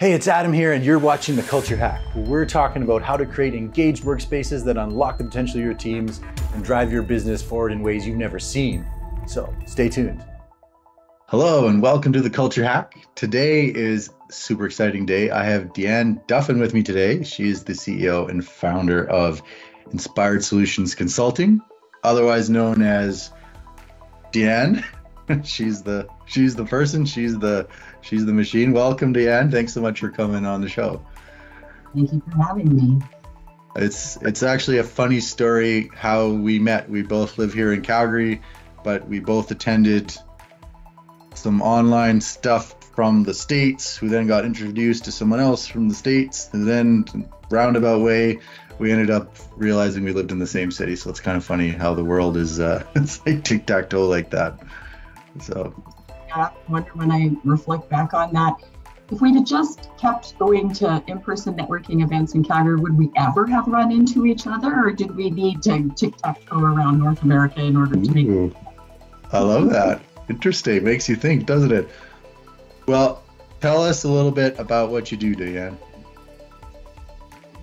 Hey, it's Adam here, and you're watching The Culture Hack, where we're talking about how to create engaged workspaces that unlock the potential of your teams and drive your business forward in ways you've never seen. So stay tuned. Hello, and welcome to The Culture Hack. Today is a super exciting day. I have Deanne Duffin with me today. She is the CEO and founder of Inspired Solutions Consulting, otherwise known as Deanne. She's the person, she's the machine. Welcome, Deanne. Thanks so much for coming on the show. Thank you for having me. It's actually a funny story how we met. We both live here in Calgary, but we both attended some online stuff from the States, who then got introduced to someone else from the States, and then roundabout way we ended up realizing we lived in the same city. So it's kind of funny how the world is it's like tic-tac-toe like that. So yeah, I wonder when I reflect back on that, if we'd have just kept going to in-person networking events in Calgary, would we ever have run into each other, or did we need to tic-tac-toe around North America in order to make I love that. Interesting. Makes you think, doesn't it? Well, tell us a little bit about what you do, Deanne.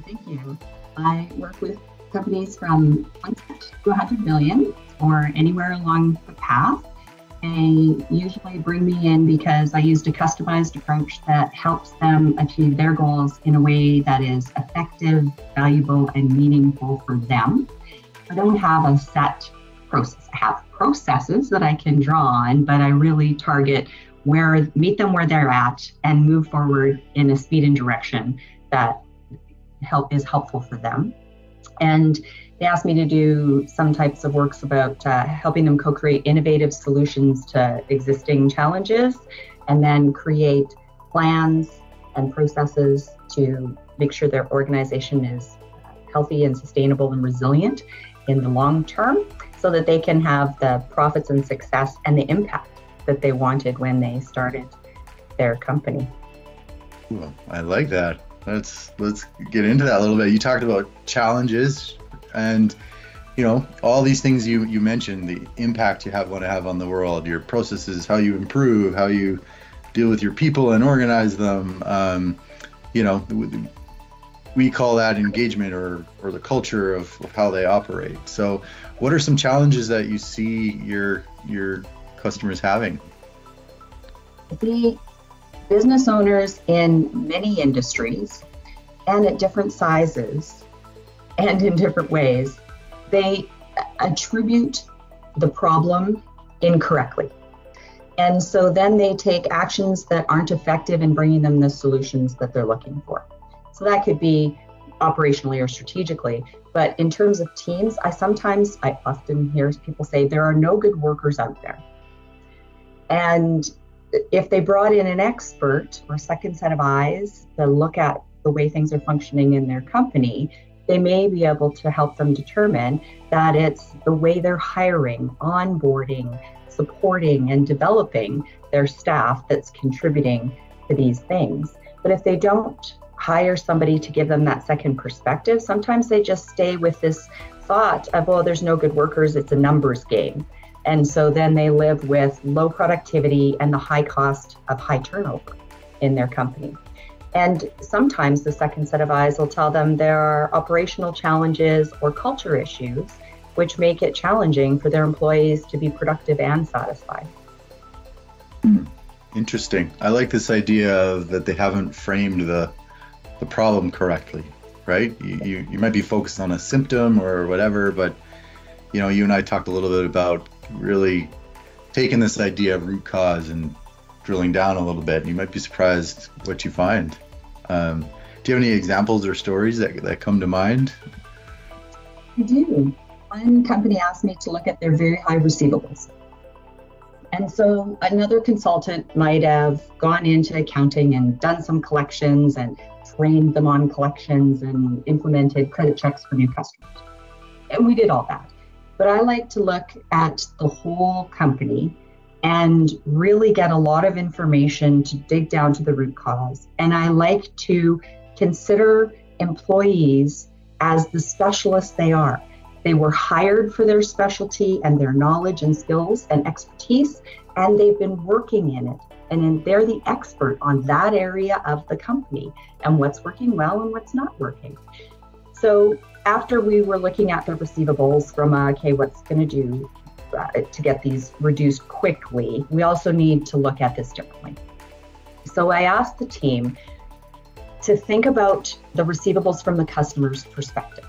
Thank you. I work with companies from 1 to 100 million or anywhere along the path. They usually bring me in because I used a customized approach that helps them achieve their goals in a way that is effective, valuable, and meaningful for them. I don't have a set process. I have processes that I can draw on, but I really target meet them where they're at and move forward in a speed and direction that is helpful for them. And they asked me to do some types of works about helping them co-create innovative solutions to existing challenges, and then create plans and processes to make sure their organization is healthy and sustainable and resilient in the long term, so that they can have the profits and success and the impact that they wanted when they started their company. Cool. I like that. Let's get into that a little bit. You talked about challenges and, all these things you mentioned, the impact you want to have on the world, your processes, how you improve, how you deal with your people and organize them. We call that engagement or the culture of how they operate. So what are some challenges that you see your customers having? The business owners in many industries and at different sizes and in different ways, they attribute the problem incorrectly. And so then they take actions that aren't effective in bringing them the solutions that they're looking for. So that could be operationally or strategically. But in terms of teams, I often hear people say there are no good workers out there. And if they brought in an expert or second set of eyes to look at the way things are functioning in their company, they may be able to help them determine that it's the way they're hiring, onboarding, supporting, and developing their staff that's contributing to these things. But if they don't hire somebody to give them that second perspective, sometimes they just stay with this thought of, well, there's no good workers, it's a numbers game. And so then they live with low productivity and the high cost of high turnover in their company. And sometimes the second set of eyes will tell them there are operational challenges or culture issues which make it challenging for their employees to be productive and satisfied. Interesting. I like this idea that they haven't framed the problem correctly, right? You might be focused on a symptom or whatever, but you and I talked a little bit about really taking this idea of root cause and drilling down a little bit. You might be surprised what you find. Do you have any examples or stories that come to mind? I do. One company asked me to look at their very high receivables. And so another consultant might have gone into accounting and done some collections and trained them on collections and implemented credit checks for new customers. And we did all that. But I like to look at the whole company and really get a lot of information to dig down to the root cause. And I like to consider employees as the specialists they are. They were hired for their specialty and their knowledge and skills and expertise, and they've been working in it And then they're the expert on that area of the company and what's working well and what's not working. So after we were looking at the receivables from, okay, what's going to do to get these reduced quickly, we also need to look at this differently. So I asked the team to think about the receivables from the customer's perspective.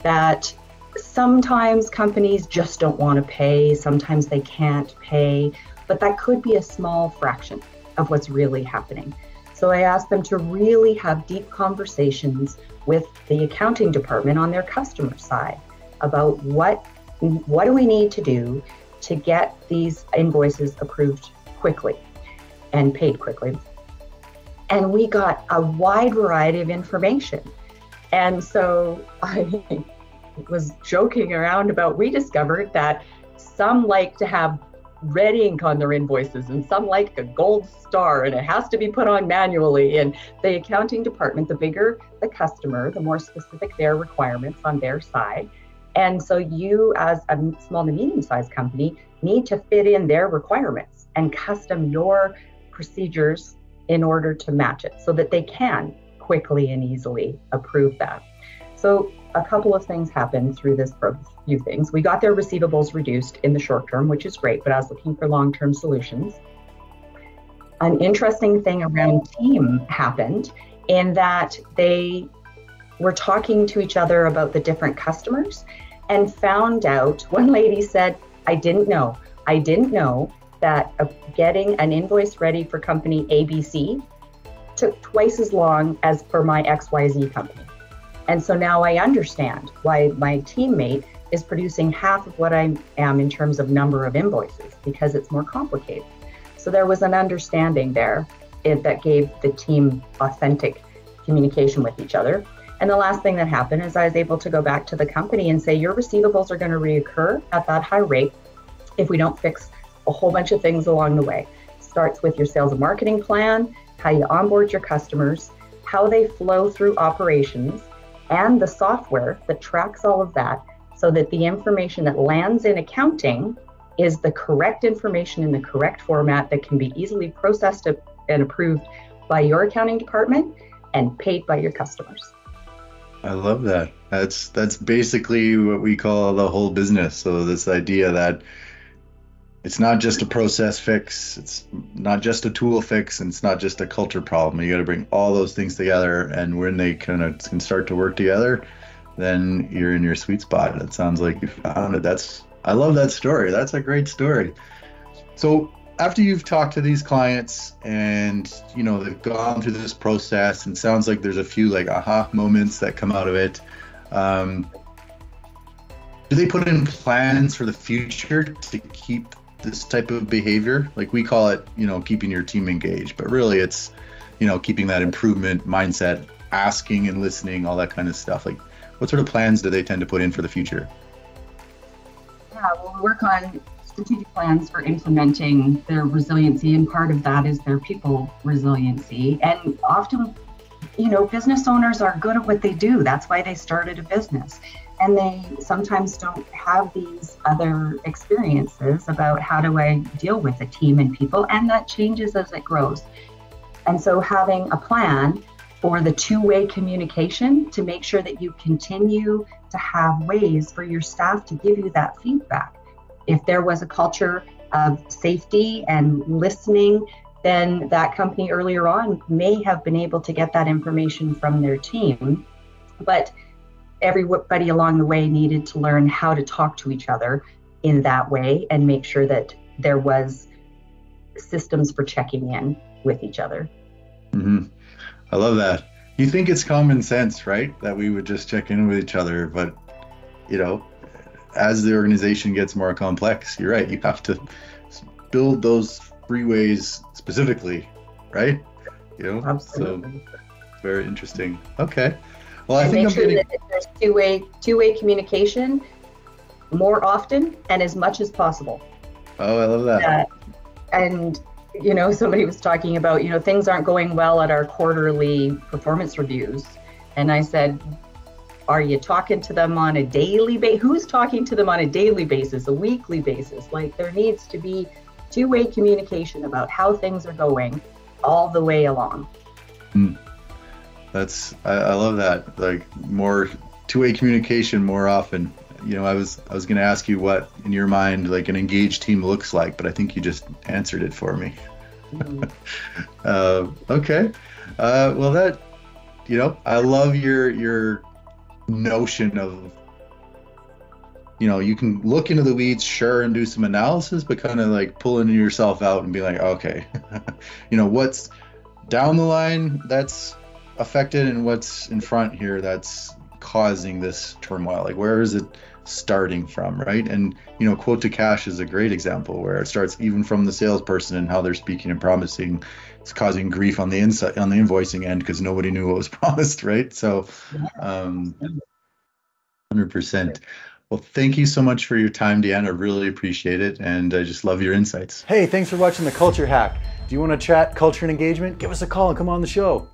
That sometimes companies just don't want to pay, sometimes they can't pay, but that could be a small fraction of what's really happening. So I asked them to really have deep conversations with the accounting department on their customer side about what do we need to do to get these invoices approved quickly and paid quickly. And we got a wide variety of information. And so I was joking around about, we discovered that some like to have red ink on their invoices and some like a gold star and it has to be put on manually. And the accounting department, the bigger the customer, the more specific their requirements on their side. And so you, as a small to medium-sized company, need to fit in their requirements and custom your procedures in order to match it so that they can quickly and easily approve that. So a couple of things happened through this few things. We got their receivables reduced in the short term, which is great, but I was looking for long-term solutions. An interesting thing around team happened in that they were talking to each other about the different customers and found out, one lady said, I didn't know that getting an invoice ready for company ABC took twice as long as for my XYZ company. And so now I understand why my teammate is producing half of what I am in terms of number of invoices, because it's more complicated. So there was an understanding there that gave the team authentic communication with each other. And the last thing that happened is I was able to go back to the company and say, your receivables are going to reoccur at that high rate if we don't fix a whole bunch of things along the way. Starts with your sales and marketing plan, how you onboard your customers, how they flow through operations, and the software that tracks all of that so that the information that lands in accounting is the correct information in the correct format that can be easily processed and approved by your accounting department and paid by your customers. I love that. That's basically what we call the whole business. So this idea that it's not just a process fix, it's not just a tool fix, and it's not just a culture problem. You got to bring all those things together, and when they kind of can start to work together, then you're in your sweet spot. It sounds like you found it. I love that story. That's a great story. So after you've talked to these clients and they've gone through this process, and sounds like there's a few like aha moments that come out of it. Do they put in plans for the future to keep this type of behavior? Like we call it, keeping your team engaged, but really it's, keeping that improvement mindset, asking and listening, all that kind of stuff. Like what sort of plans do they tend to put in for the future? Yeah, well, we work on strategic plans for implementing their resiliency, and part of that is their people resiliency. And often, business owners are good at what they do. That's why they started a business. And they sometimes don't have these other experiences about how do I deal with a team and people, and that changes as it grows. And so having a plan for the two-way communication to make sure that you continue to have ways for your staff to give you that feedback. If there was a culture of safety and listening, then that company earlier on may have been able to get that information from their team. But everybody along the way needed to learn how to talk to each other in that way and make sure that there was systems for checking in with each other. Mm-hmm. I love that. You think it's common sense, right? That we would just check in with each other, but as the organization gets more complex, you're right, you have to build those freeways specifically, right? Absolutely. So very interesting. Okay. Well, and I think make sure that there's two-way communication more often and as much as possible. Oh, I love that. And somebody was talking about, things aren't going well at our quarterly performance reviews. And I said, are you talking to them on a daily basis? Who's talking to them on a daily basis, a weekly basis? Like there needs to be two-way communication about how things are going all the way along. I love that. Like, more two-way communication more often. You know, I was going to ask you what in your mind like an engaged team looks like, but I think you just answered it for me. Okay. Well, that, you know, I love your notion of, you know, you can look into the weeds, sure, and do some analysis, but kind of like pulling yourself out and be like, okay, you know, what's down the line that's affected and what's in front here that's causing this turmoil? Like, where is it starting from, right? And, you know, quote to cash is a great example where it starts even from the salesperson and how they're speaking and promising. It's causing grief on the inside, on the invoicing end, because nobody knew what was promised, right? So 100%. Well, thank you so much for your time, Deanne. I really appreciate it, and I just love your insights. Hey, thanks for watching The Culture Hack. Do you want to chat culture and engagement? Give us a call and come on the show.